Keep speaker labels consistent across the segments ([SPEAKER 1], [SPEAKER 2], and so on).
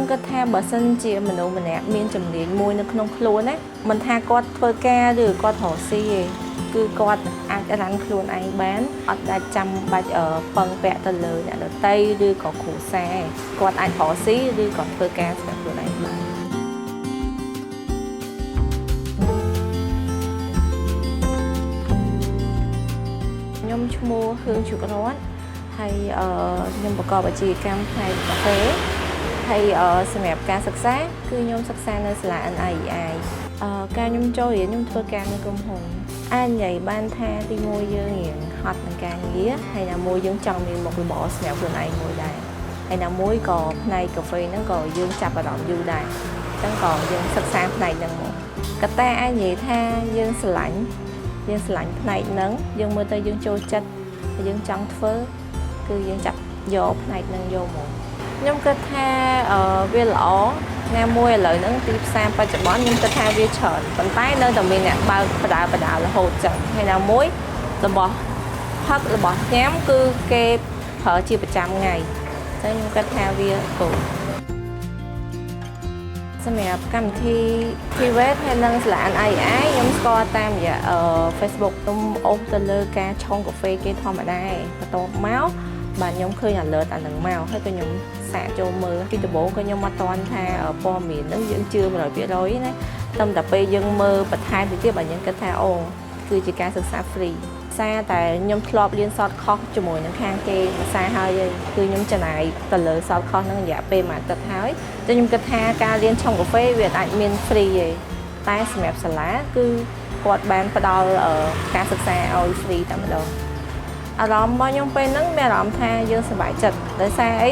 [SPEAKER 1] ខ្ញុំគិតថាបើសិនជាមនុស្សម្នាក់មានជំនាញមួយនៅក្នុងខ្លួនណាមិនថាគាត់ធ្វើការឬគាត់រកស៊ីទេគឺគាត់អាចរ៉ាន់ខ្លួនឯងបានអត់ដាច់ចាំបាច់ពឹងពាក់ទៅលើអ្នកដទៃឬក៏គ្រួសារគាត់អាចរកស៊ីឬក៏ធ្វើការសម្រាប់ខ្លួនឯងបានខ្ញុំឈ្មោះហឿងជុករតហើយខ្ញុំប្រកបអាជីវកម្មផ្នែកកាហ្វេហើយសម្រាប់ការសិក្សាគឺខ្ញុំសិក្សានៅសាលា NIEI ការខ្ញុំចូលរៀនខ្ញុំធ្វើការនៅក្រុមហ៊ុនអាចនិយាយបានថាទីមួយយើងរៀងហត់នឹងការងារហើយណាមួយយើងចង់មានមុខរបរសម្រាប់ខ្លួនឯងមួយដែរហើយណាមួយក៏ផ្នែកកាហ្វេហ្នឹងក៏យើងចាប់អារម្មណ៍យូរដែរអញ្ចឹងក៏យើងសិក្សាផ្នែកហ្នឹងមកកត្តាអាចនិយាយថាយើងស្រឡាញ់ផ្នែកហ្នឹងយើងមើលទៅយើងចូលចិត្តហើយយើងចង់ធ្វើគឺយើងចាប់យកផ្នែកហ្នឹងយកមកខ្ញុំគិតថាវាល្អណាមួយឥឡូវហ្នឹងទីផ្សារបច្ចុប្បន្នខ្ញុំគិតថាវាច្រើនប៉ុន្តែនៅតែមានអ្នកបើកបដារហូតចឹងហើយណាមួយរបស់ផឹករបស់ញ៉ាំគឺគេប្រើជាប្រចាំថ្ងៃអញ្ចឹងខ្ញុំគិតថាវាគោលសម្រាប់កម្មវិធី private ហើយនិងសាលា NIEI ខ្ញុំស្គាល់តាមរយៈ Facebook ខ្ញុំអូសទៅលើការឆុងកាហ្វេគេធម្មតាបន្ទាប់មកបាទខ្ញុំឃើញ alert អានឹងមកហើយក៏ខ្ញុំសាកចូលមើលពីដំបូងក៏ខ្ញុំអត់ទាន់ថាព័ត៌មានហ្នឹងយើងជឿ 100% ណាតែពេលយើងមើលបន្ថែមទៅទៀតបាទយើងគិតថាអូគឺជាការសិក្សា free សារតែខ្ញុំធ្លាប់រៀនសតខុសជាមួយនឹងខាងគេភាសាហើយគឺខ្ញុំចំណាយទៅលើសតខុសហ្នឹងរយៈពេលមួយអាទិត្យហើយតែខ្ញុំគិតថាការរៀនឆុងកាហ្វេវាអាចមាន free ទេតែសម្រាប់សាលាគឺគាត់បានផ្ដល់ការសិក្សាឲ្យ free តែម្ដងអារម្មណ៍របស់ខ្ញុំពេលហ្នឹងមានអារម្មណ៍ថាយើងសប្បាយចិត្តដោយសារអី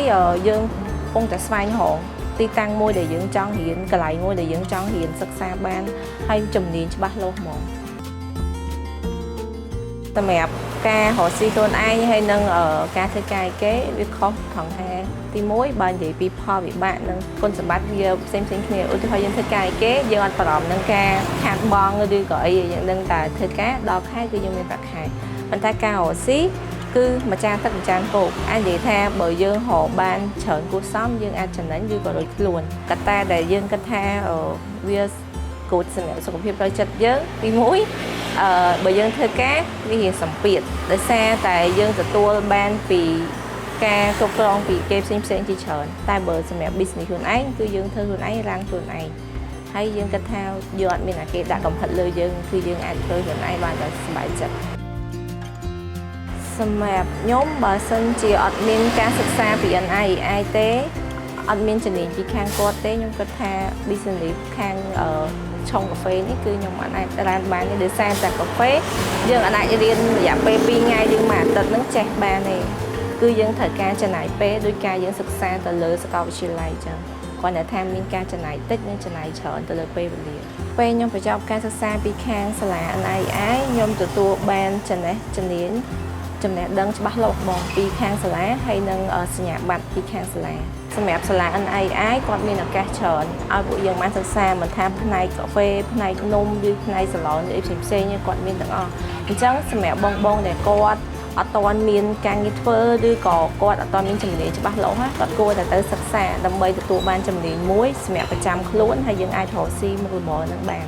[SPEAKER 1] យើងកំពុងតែស្វែងរកទីតាំងមួយដែលយើងចង់រៀនកន្លែងមួយដែលយើងចង់រៀនសិក្សាបានហើយជំនាញច្បាស់លាស់ហ្មងសម្រាប់ការរកស៊ីខ្លួនឯងហើយនឹងការធ្វើការគេវាខុសត្រង់ថាទី1បើនិយាយពីផលវិបាកនិងគុណសម្បត្តិវាផ្សេងគ្នាឧទាហរណ៍យើងធ្វើការគេយើងអត់បារម្ភនឹងការខាតបង់ឬក៏អីយើងដឹងតែធ្វើការដល់ខែគឺយើងមានប្រាក់ខែប៉ុន្តែការរកស៊ីគឺម្ចាស់ទឹកម្ចាស់គោកអាចនិយាយថាបើយើងរកបានច្រើនគួរសមយើងអាចចំណេញឬក៏រួចខ្លួនកត្តាដែលយើងគិតថាវាគួរសម្រាប់សុខភាពផ្លូវចិត្តយើងទី1បើយើងធ្វើការវារៀងសម្ពាធដោយសារតែយើងទទួលបានពីការគ្រប់គ្រងពីគេផ្សេងជាច្រើនតែបើសម្រាប់ business ខ្លួនឯងគឺយើងធ្វើខ្លួនឯងរាំងខ្លួនឯងហើយយើងគិតថាយើងអត់មានអាគេដាក់កំហិតលើយើងគឺយើងអាចធ្វើខ្លួនឯងបានដោយសប្បាយចិត្តសម្រាប់ខ្ញុំបើសិនជាអត់មានការសិក្សាពី NIEI ទេអត់មានជំនាញពីខាងគាត់ទេខ្ញុំគិតថា business ខាងឆុងកាហ្វេនេះគឺខ្ញុំអាចរ៉ានបានទេដោយសារតែកាហ្វេយើងអាចរៀនរយៈពេល2ថ្ងៃឬមួយអាទិត្យហ្នឹងចេះបានទេគឺយើងត្រូវការចំណាយពេលដោយការយើងសិក្សាទៅលើសាកលវិទ្យាល័យចឹងគាត់ថាមានការចំណាយតិចនិងចំណាយច្រើនទៅលើពេលវេលាពេលខ្ញុំបញ្ចប់ការសិក្សាពីខាងសាលា NIEI ខ្ញុំទទួលបានចំណេះដឹងច្បាស់លាស់បងពីខាងសាលាហើយនិងសញ្ញាបត្រពីខាងសាលាសម្រាប់សាលា NIEI គាត់មានឱកាសច្រើនឲ្យពួកយើងបានសិក្សាមិនថាផ្នែកកាហ្វេផ្នែកនំឬផ្នែកសាឡនឬផ្សេងគាត់មានទាំងអស់អញ្ចឹងសម្រាប់បងដែលគាត់អត់ទាន់មានការងារធ្វើឬក៏គាត់អត់ទាន់មានជំនាញច្បាស់លាស់គាត់គួរតែទៅសិក្សាដើម្បីទទួលបានជំនាញមួយសម្រាប់ប្រចាំខ្លួនហើយយើងអាចរកស៊ីមុខរបរនឹងបាន